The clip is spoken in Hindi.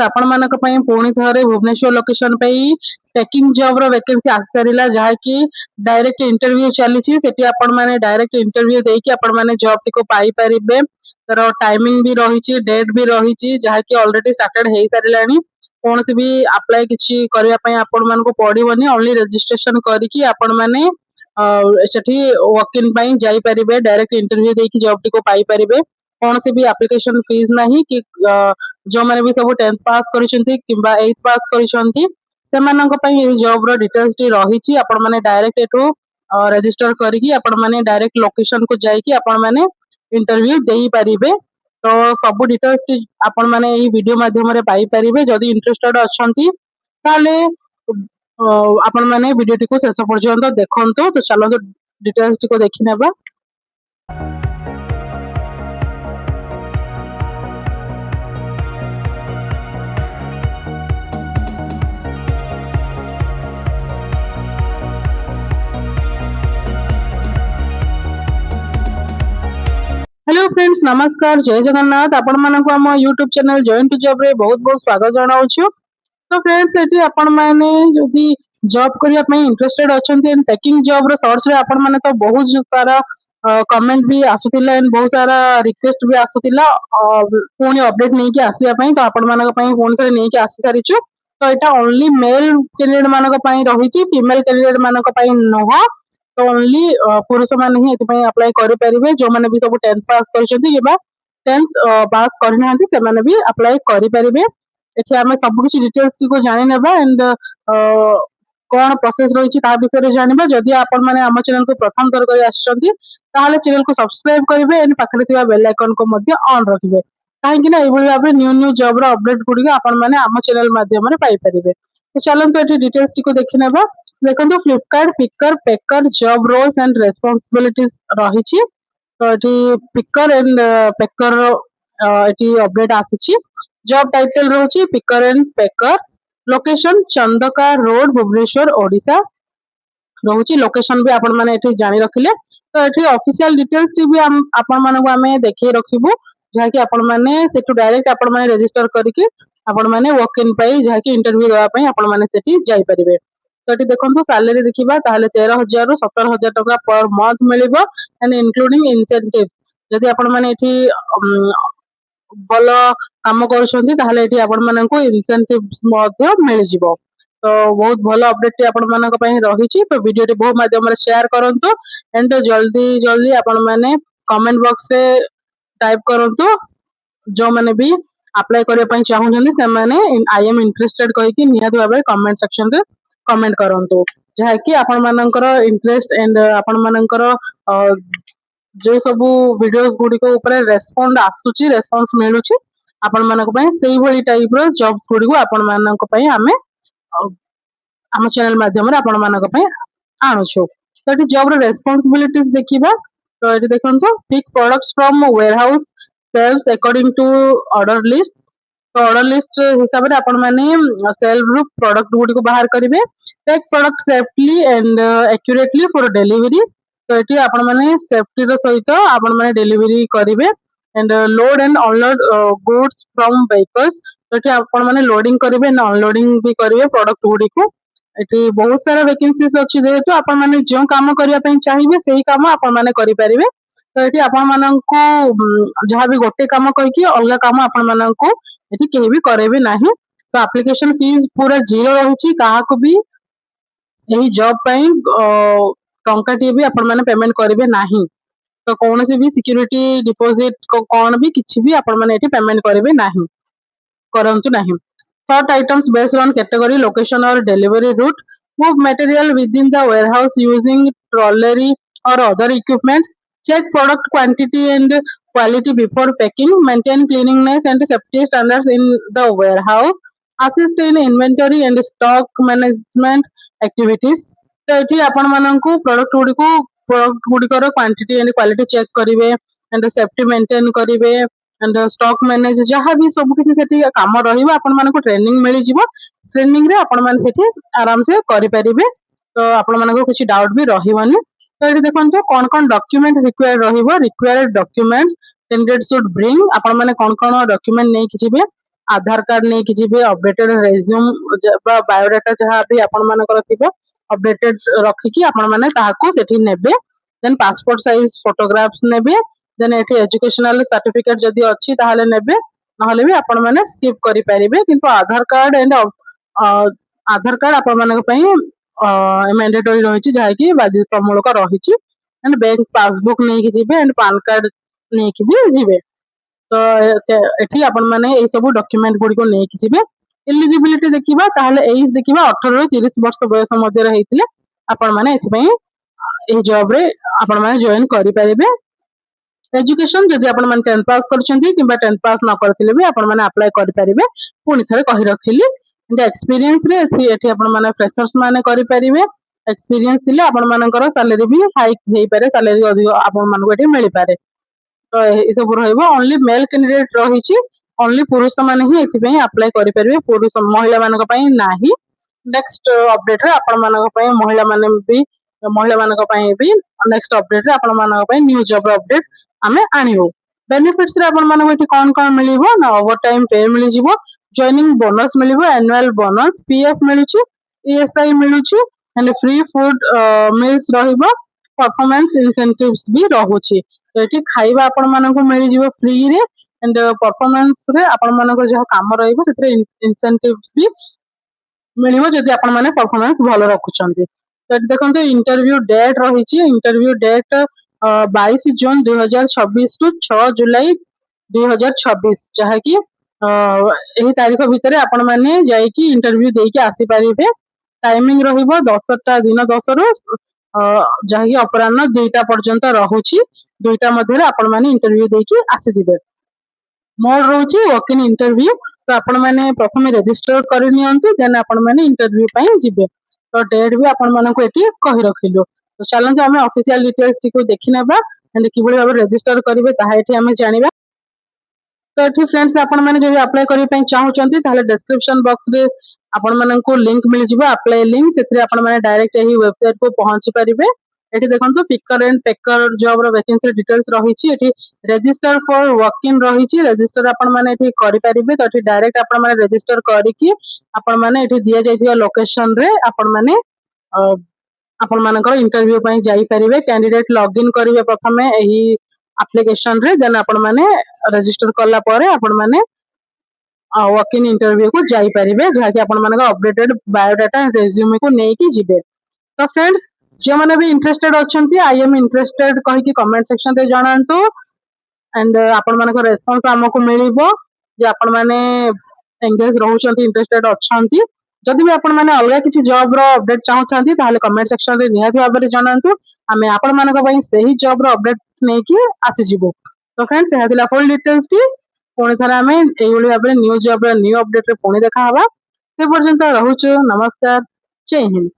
आपण ମାନଙ୍କ ପାଇଁ ପୁଣି ଥରେ ଭୁବନେଶ୍ୱର ଲୋକେସନ ପାଇଁ ଟେକିଂ ଜବ୍ ର ଭେକେନ୍ସି ଆସି ସାରିଲା, ଯାହାକି ଡାଇରେକ୍ଟ ଇଣ୍ଟରଭ୍ୟୁ ଚାଲିଛି। ସେଠି ଆପଣ ମାନେ ଡାଇରେକ୍ଟ ଇଣ୍ଟରଭ୍ୟୁ ଦେଇକି ଆପଣ ମାନେ ଜବ୍ ଟିକୁ ପାଇପାରିବେ। ତାର ଟାଇମିଂ ବି ରହିଛି, ଡେଟ୍ ବି ରହିଛି, ଯାହାକି ଅଲରେଡି ଷ୍ଟାର୍ଟେଡ ହେଇସାରିଲାଣି। କୌଣସି ବି ଆପ୍ଲାଏ କିଛି କରିବା ପାଇଁ ଆପଣ ମାନଙ୍କୁ ପଡିବନି, ଅନଲି ରେଜିଷ୍ଟ୍ରେସନ କରିକି ଆପଣ ମାନେ ସେଠି ୱାକ୍ ଇନ୍ ପାଇଁ ଯାଇପାରିବେ, ଡାଇରେକ୍ଟ ଇଣ୍ଟରଭ୍ୟୁ ଦେଇକି ଜବ୍ ଟିକୁ ପାଇପାରିବେ। କୌଣସି ବି ଆପ୍ଲିକେସନ ଫିସ୍ ନାହିଁ କି ଯୋଉମାନେ ବି ସବୁ 10th ପାସ୍ କରିଛନ୍ତି କିମ୍ବା 8th ପାସ୍ କରିଛନ୍ତି ସେମାନଙ୍କ ପାଇଁ ଏହି ଜବ୍ ର ଡିଟେଲ୍ସ ଟି ରହିଛି। ଆପଣ ମାନେ ଡାଇରେକ୍ଟ ଏଠୁ ରେଜିଷ୍ଟର କରିକି ଆପଣ ମାନେ ଡାଇରେକ୍ଟ ଲୋକେସନ କୁ ଯାଇକି ଆପଣ ମାନେ ଇଣ୍ଟରଭ୍ୟୁ ଦେଇପାରିବେ। ତ ସବୁ ଡିଟେଲ୍ସ ଟି ଆପଣ ମାନେ ଏହି ଭିଡିଓ ମାଧ୍ୟମରେ ପାଇପାରିବେ। ଯଦି ଇଣ୍ଟରେଷ୍ଟେଡ ଅଛନ୍ତି ତାହେଲେ ଆପଣ ମାନେ ଭିଡିଓଟିକୁ ଶେଷ ପର୍ଯ୍ୟନ୍ତ ଦେଖନ୍ତୁ। ତ ଚାଲନ୍ତୁ ଡିଟେଲ୍ସ ଟିକୁ ଦେଖି ନେବା। हेलो फ्रेंड्स, नमस्कार, जय जगन्नाथ। आपण मानक आम YouTube channel join to job रे बहुत बहुत स्वागत जनाऊछु। तो फ्रेंड्स एटी आपण माने जदी जॉब करिया पई इंटरेस्टेड अछंती एंड टेकिंग जॉब रो सर्च रे आपण माने तो बहुत सारा कमेंट भी आसुतिला एंड बहुत सारा रिक्वेस्ट भी आसुतिला पुणी अपडेट नै कि आसिया पई। तो आपण मानक पई फोन से नै कि आसी सारिछु। तो एटा ओनली मेल कैंडिडेट मानक पई रहिछि, फीमेल कैंडिडेट मानक पई नहो। तो ओनली पुरुष माने ही एति पई अप्लाई करि परिबे। जो माने भी सब 10th पास करछंती किबा 10th पास करनांती से माने भी अप्लाई करि परिबे। एठी आमे सब किछि डिटेल्स को जानि नेबा एंड कोन प्रोसेस रहिछि ता विषय रे जानिबा। जदि आपण माने हम चैनल को प्रथम थर करि आछंती ताहाले चैनल को सब्सक्राइब करिवे एंड पाखरे थिबा बेल आइकन को मध्य ऑन रखिबे, काहेकि ना एभली भाबे न्यू न्यू जॉब रो अपडेट गुडी आपण माने हम चैनल माध्यम रे पाई परिबे। तो चलंतु एठी डिटेल्स को देखि नेबा। देखंतु Flipkart picker packer job roles and responsibilities रहिछि। तो एठी पिकर एंड पैकर एठी अपडेट आसीछि। जॉब टाइटल रहउछि picker and packer. Location Chandaka road, Bhubaneswar, Odisha रहउछि। लोकेशन भी आपण माने एठी जानि रखिले। तो एठी ऑफिशियल डिटेल्स टी भी आपण माने को हमें देखि रखिबु, जहा कि आपण माने सेटु डायरेक्ट आपण माने रजिस्टर करिके आपण माने वॉक इन पाई जहा कि इंटरव्यू देवा पई आपण माने सेठी जाई परिबे। तो एठी देखंतु सैलरी देखिबा ताहाले 13,000 रु 17,000 टका पर मंथ मिलिबो एंड इंक्लूडिंग इंसेंटिव। जदि आपण माने एठी भलो काम करूछंती ताहाले एठी आपण माननको इंसेंटिव्स मध्य मिल जिवो। तो बहुत भलो अपडेट टी आपण मानक पई रहिछि। तो वीडियो टी बहुत माध्यम रे शेयर करंतु एंड जल्दी जल्दी आपण माने कमेंट बॉक्स रे टाइप करंतु। जो माने भी अप्लाई करिया पई चाहुछंती से माने आई एम इंटरेस्टेड कहि कि निहात भाबे कमेंट सेक्शन रे कमेंट करंतु, जहा कि आपण मानकर इंटरेस्ट एंड आपण मानकर जे सब वीडियोस गुडी को ऊपर रेस्पोंड आसुची, रेस्पॉन्स मिलुची आपण मानक पई सेही भली टाइप रो जॉब्स गुडी को आपण मानक पई हमें हम चैनल माध्यम रे आपण मानक पई आणुछु। तो एटी जॉब रो रेस्पॉन्सिबिलिटीज देखिबा। तो एटी देखंतु pick products from warehouse sales according to order list. तो ऑर्डर लिस्ट हिसाब रे आपण माने सेल ग्रुप प्रोडक्ट गुडी को बाहर करिवे। Tech product safely and accurately for delivery. तो एटी आपण माने सेफ्टी रो सहित आपण माने डिलीवरी करिवे and load and unload goods from vehicles. तो एटी आपण माने लोडिंग करिवे एंड अनलोडिंग भी करिवे प्रोडक्ट गुडी को। एटी बहुत सारा वैकेंसीज अछि, जेहेतु आपण माने जो काम करिया पई चाहिबे सेही काम आपण माने करि परिवे। तो एटी आपण माननको जहा भी गोटे काम कहि कि अलगा काम आपण माननको एटी केही भी करेबे नाही। तो एप्लीकेशन फीस पूरा जीरो रहुछि, काहा को भी एही जॉब पई टंका टी भी आपण माने पेमेंट करिवे नाही। तो कोनोसी भी सिक्योरिटी डिपॉजिट को कोन भी किछि भी आपण माने एटी पेमेंट करिवे नाही, करंतु नाही। Sort items based on category, location or delivery route. Move material within the warehouse using trolley or other equipment. Check product quantity and quality before packing. Maintain cleanliness and safety standards in the warehouse. Assist in inventory and stock management activities. तो एठी आपण माननकु प्रोडक्ट गुडी क्वांटिटी एंड क्वालिटी चेक करिवे एंड सेफ्टी मेंटेन करिवे एंड स्टॉक मैनेज जहाँ भी सब किसी सेठी काम रहिबा आपण मानको ट्रेनिंग मिली जिवो। ट्रेनिंग रे आपण माने सेठी आराम से करि परिबे। तो आपण मानको किछि डाउट भी रहिबनी। तो एठी देखंतु कोन कोन डॉक्यूमेंट रिक्वायर्ड रहिबो। Required documents candidate should bring. आपण माने कोन कोन डॉक्यूमेंट नै कि जिवे आधार कार्ड नहीं जिबे अपडेटेड रेज्यूम बायोडाटा जहाँ भी आपण मानकर थिबो अपडेटेड रखिकी आपण माने ताहाको सेठी नेबे देन पासपोर्ट साइज फोटोग्राफ्स नेबे देन एठी एजुकेशनल सर्टिफिकेट जदी अछि ताहाले नेबे नहले भी आपण माने स्किप करि परिबे किंतु आधार कार्ड एंड आधार कार्ड आपण मानक पई मैंडेटरी रहिछि जहा कि बाध्यतामूलक रहिछि एंड बैंक पासबुक नहीं कि जिबे एंड पान कार्ड नहीं कि भी जिबे तो एठी आपण माने ए सब डॉक्यूमेंट गुडी को नहीं कि जिबे एलिजिबिलिटी देखिबा ताहले एज देखिबा 18 ରୁ 30 वर्ष बयस मध्ये रहितले आपण माने एथि पई ए जॉब रे आपण माने जॉइन करि परिबे एजुकेशन जदि आपण माने 10th पास करछंती किबा 10th पास न करथिले भी आपण माने अप्लाई करि परिबे पुनी थरे कहि रखिली एंड एक्सपीरियंस रे एथि आपण माने फ्रेशर्स माने करि परिबे एक्सपीरियंस थिले आपण मानकर सैलरी भी हाइक हेई पारे सैलरी अधिक आपण मानको एठी मिलि पारे तो ए सब रहइबो ओनली मेल कैंडिडेट रहिछि ओनली पुरुष माने ही एथि पई अप्लाई करि परिबे पुरुष महिला मानक पई नाही नेक्स्ट अपडेट रे आपण मानक पई महिला मानक पई भी नेक्स्ट अपडेट रे आपण मानक पई न्यू जॉब अपडेट आमे आनिबो बेनिफिट्स रे आपण मानक एठी कोन मिलिबो ना ओवर टाइम पे मिलि जिवो जॉइनिंग बोनस मिलिबो एनुअल बोनस पीएफ मिलुछि ईएसआई मिलुछि एंड फ्री फूड मील्स रहिबो परफॉर्मेंस इंसेंटिव्स भी रहुछि तो एठी खाइबा आपण मानक मिलि जिवो फ्री रे एंड परफॉर्मेंस रे आपण मानक जहा काम रहिबो सेते इंसेंटिव्स भी मिलिबो जदि आपण माने परफॉर्मेंस भलो रखुचंती तो एठी देखंतु इंटरव्यू डेट रहिछि interview date 22 June 2026 to 6 July 2026 जहा कि एही तारीख भितरे आपण माने जाई कि इंटरव्यू देई कि आसी परिबे टाइमिंग रहिबो 10टा दिन 10 रु जहा कि अपराह्न 2टा पर्यंत रहुछि 2टा मध्ये आपण माने इंटरव्यू देई कि आसी जिवे मोर रोची वॉक इन इंटरव्यू तो आपण माने प्रथमे रजिस्टर करि नियंतु देन आपण माने इंटरव्यू पई जिवे तो डेट भी आपण मानको एठी कहि रखिलो तो चलंतु हमें ऑफिशियल डिटेल्स टी को देखि नेबा एंड किबोली भाबे रजिस्टर करिवे ताहा एठी हमें जानिबा तो एठी फ्रेंड्स आपण माने जदि अप्लाई करि पई चाहुचंती ताले डिस्क्रिप्शन बॉक्स रे आपण माननको लिंक मिल जिवो अप्लाई लिंक सेतरे आपण माने डायरेक्ट एही वेबसाइट को पहुंची परिबे एठी देखंतु पिकर एंड पेकर जॉब रो वैकेंसी डिटेल्स रहिछि एठी रजिस्टर फॉर वर्क इन रहिछि रजिस्टर आपण माने एठी करि परिबे तो एठी डायरेक्ट आपण माने रजिस्टर करिकि आपण माने एठी दिया जाइथिया लोकेशन रे आपण माने आपण मानकर इंटरव्यू पई जाई परिबे कैंडिडेट लॉगिन करिवे प्रथमे एही एप्लीकेशन रे देन आपण माने रजिस्टर करला परे आपण माने वर्क इन इंटरव्यू को जाई परिबे जहा कि आपण मानकर अपडेटेड बायोडाटा रेज्यूमे को नै कि जिवे तो फ्रेंड्स जो माने भी इंटरेस्टेड अछंती आई एम इंटरेस्टेड कहि कि कमेंट सेक्शन रे जणांतु एंड आपण मानकर रेस्पॉन्स हमको मिलिबो जे आपण माने एंगेज रहउछंती इंटरेस्टेड अछंती जदि भी आपण माने अलगा किछि जॉब रो अपडेट चाहुछंती ताले कमेंट सेक्शन रे निहाती भाबरे जणांतु आमे आपण मानक पई सही जॉब रो अपडेट नै कि आसी जिवो तो फ्रेंड्स यहा दिला फुल डिटेल्स टी पुणी थरे आमे एई भली भाबरे न्यू जॉब रो न्यू अपडेट रे पुणी देखा हबा से पर्यंत रहउछु नमस्कार जय हिंद